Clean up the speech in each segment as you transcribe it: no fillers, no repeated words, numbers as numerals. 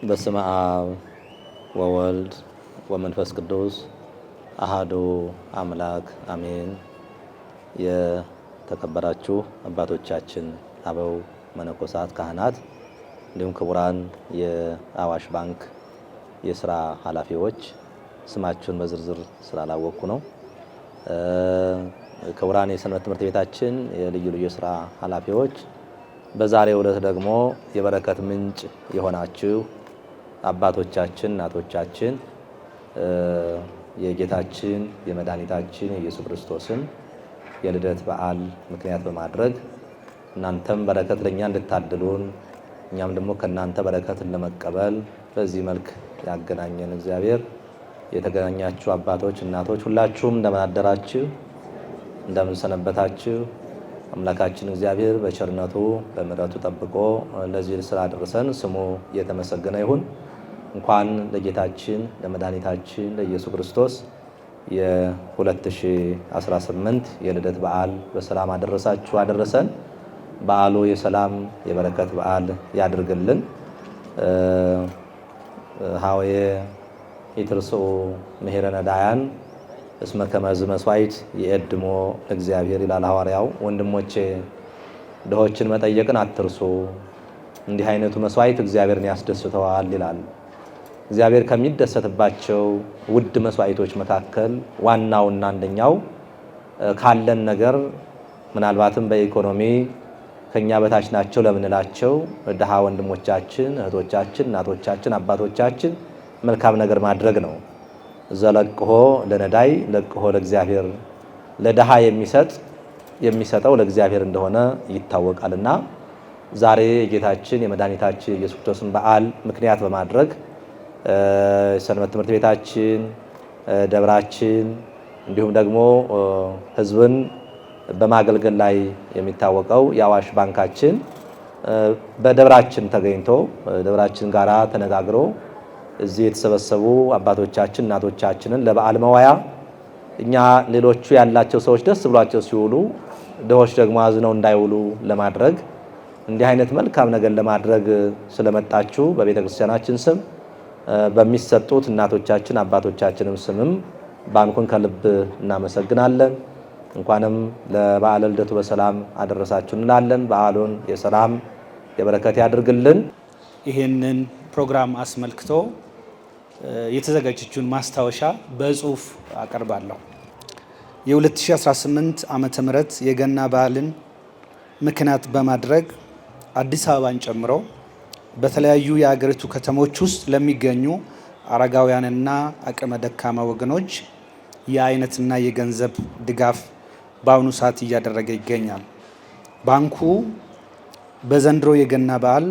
በስመ አብ ወወልድ ወመንፈስ ቅዱስ አሐዱ አምላክ አሜን። የተከበራችሁ አባቶቻችን፣ አበው መነኮሳት፣ ካህናት እንዲሁም ክቡራን የአዋሽ ባንክ የስራ ኃላፊዎች ስማችሁን በዝርዝር ስላላወቅኩ ነው። ክቡራን የሰንበት ትምህርት ቤታችን የልዩ ልዩ የስራ ኃላፊዎች፣ በዛሬው ዕለት ደግሞ የበረከት ምንጭ የሆናችሁ አባቶቻችን፣ እናቶቻችን የጌታችን የመድኃኒታችን የኢየሱስ ክርስቶስን የልደት በዓል ምክንያት በማድረግ እናንተም በረከት ለኛ እንድታድሉን እኛም ደግሞ ከናንተ በረከትን ለመቀበል በዚህ መልክ ያገናኘን እግዚአብሔር፣ የተገናኛችሁ አባቶች፣ እናቶች ሁላችሁም እንደምን አደራችሁ? እንደምን ሰነበታችሁ? አምላካችን እግዚአብሔር በቸርነቱ በምሕረቱ ጠብቆ ለዚህ ስራ አደረሰን። ስሙ የተመሰገነ ይሁን። እንኳን ለጌታችን ለመድኃኒታችን ለኢየሱስ ክርስቶስ የ2018 የልደት በዓል በሰላም አደረሳችሁ አደረሰን። በዓሉ የሰላም የበረከት በዓል ያድርግልን። ሀዌ ይትርስኡ ምሄረ ነዳያን እስመ ከመዝ መስዋዕት የእድሞ እግዚአብሔር ይላል ሐዋርያው። ወንድሞቼ ድሆችን መጠየቅን አትርሱ፣ እንዲህ አይነቱ መስዋዕት እግዚአብሔርን ያስደስተዋል ይላል። እግዚአብሔር ከሚደሰትባቸው ውድ መስዋዕቶች መካከል ዋናውና አንደኛው ካለን ነገር ምናልባትም በኢኮኖሚ ከኛ በታች ናቸው ለምንላቸው ድሃ ወንድሞቻችን፣ እህቶቻችን፣ እናቶቻችን፣ አባቶቻችን መልካም ነገር ማድረግ ነው። ዘለቅሆ ለነዳይ ለቅሆ ለእግዚአብሔር፣ ለድሃ የሚሰጠው ለእግዚአብሔር እንደሆነ ይታወቃልና ዛሬ የጌታችን የመድኃኒታችን የኢየሱስ ክርስቶስን በዓል ምክንያት በማድረግ ሰንበት ትምህርት ቤታችን፣ ደብራችን እንዲሁም ደግሞ ሕዝብን በማገልገል ላይ የሚታወቀው የአዋሽ ባንካችን በደብራችን ተገኝቶ ደብራችን ጋራ ተነጋግሮ እዚህ የተሰበሰቡ አባቶቻችን እናቶቻችንን ለበዓል መዋያ እኛ ሌሎቹ ያላቸው ሰዎች ደስ ብሏቸው ሲውሉ ድሆች ደግሞ አዝነው እንዳይውሉ ለማድረግ እንዲህ አይነት መልካም ነገር ለማድረግ ስለመጣችሁ በቤተ ክርስቲያናችን ስም በሚሰጡት እናቶቻችን አባቶቻችንም ስምም ባንኩን ከልብ እናመሰግናለን። እንኳንም ለበዓለ ልደቱ በሰላም አደረሳችሁ እንላለን። በዓሉን የሰላም የበረከት ያድርግልን። ይህንን ፕሮግራም አስመልክቶ የተዘጋጀችውን ማስታወሻ በጽሁፍ አቀርባለሁ። የ2018 ዓመተ ምህረት የገና በዓልን ምክንያት በማድረግ አዲስ አበባን ጨምሮ በተለያዩ የሀገሪቱ ከተሞች ውስጥ ለሚገኙ አረጋውያንና አቅመ ደካማ ወገኖች የአይነትና የገንዘብ ድጋፍ በአሁኑ ሰዓት እያደረገ ይገኛል። ባንኩ በዘንድሮ የገና በዓል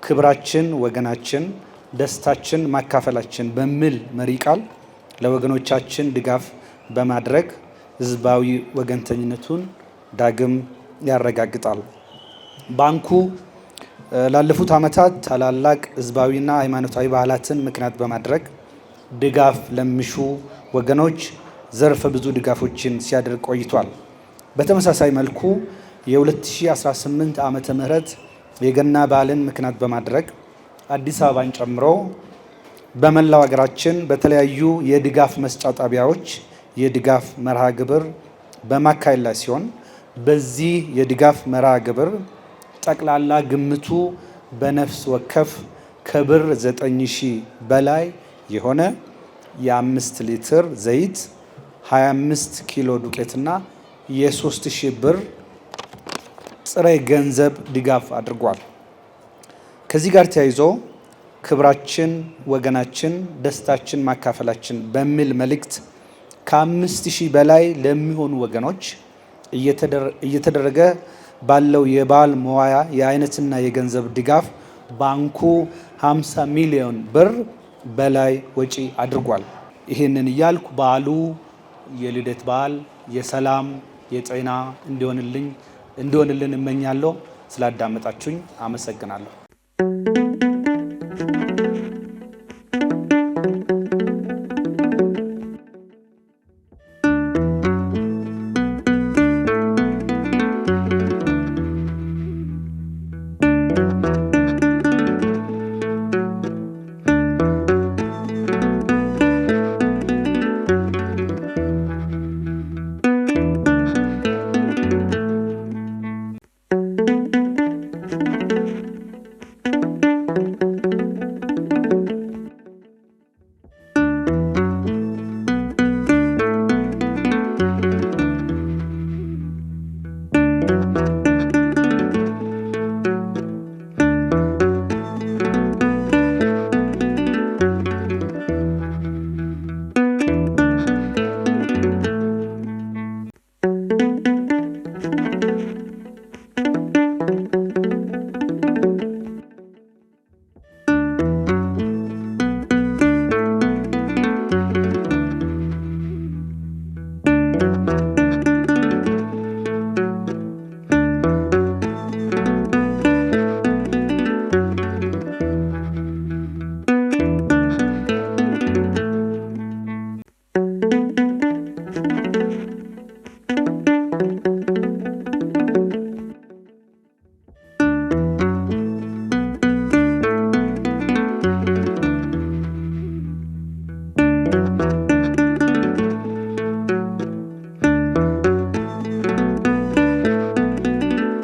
ክብራችን ወገናችን ደስታችን ማካፈላችን በሚል መሪ ቃል ለወገኖቻችን ድጋፍ በማድረግ ህዝባዊ ወገንተኝነቱን ዳግም ያረጋግጣል። ባንኩ ላለፉት ዓመታት ታላላቅ ህዝባዊና ሃይማኖታዊ በዓላትን ምክንያት በማድረግ ድጋፍ ለሚሹ ወገኖች ዘርፈ ብዙ ድጋፎችን ሲያደርግ ቆይቷል። በተመሳሳይ መልኩ የ2018 ዓመተ ምህረት የገና በዓልን ምክንያት በማድረግ አዲስ አበባን ጨምሮ በመላው ሀገራችን በተለያዩ የድጋፍ መስጫ ጣቢያዎች የድጋፍ መርሃ ግብር በማካሄድ ላይ ሲሆን በዚህ የድጋፍ መርሃ ግብር ጠቅላላ ግምቱ በነፍስ ወከፍ ከብር 9000 በላይ የሆነ የ5 ሊትር ዘይት 25 ኪሎ ዱቄትና የ3000 ብር ጥሬ ገንዘብ ድጋፍ አድርጓል። ከዚህ ጋር ተያይዞ ክብራችን ወገናችን ደስታችን ማካፈላችን በሚል መልእክት ከ5000 በላይ ለሚሆኑ ወገኖች እየተደረገ ባለው የበዓል መዋያ የአይነትና የገንዘብ ድጋፍ ባንኩ 50 ሚሊዮን ብር በላይ ወጪ አድርጓል። ይህንን እያልኩ በዓሉ የልደት በዓል የሰላም የጤና እንዲሆንልን እመኛለሁ። ስላዳመጣችሁኝ አመሰግናለሁ።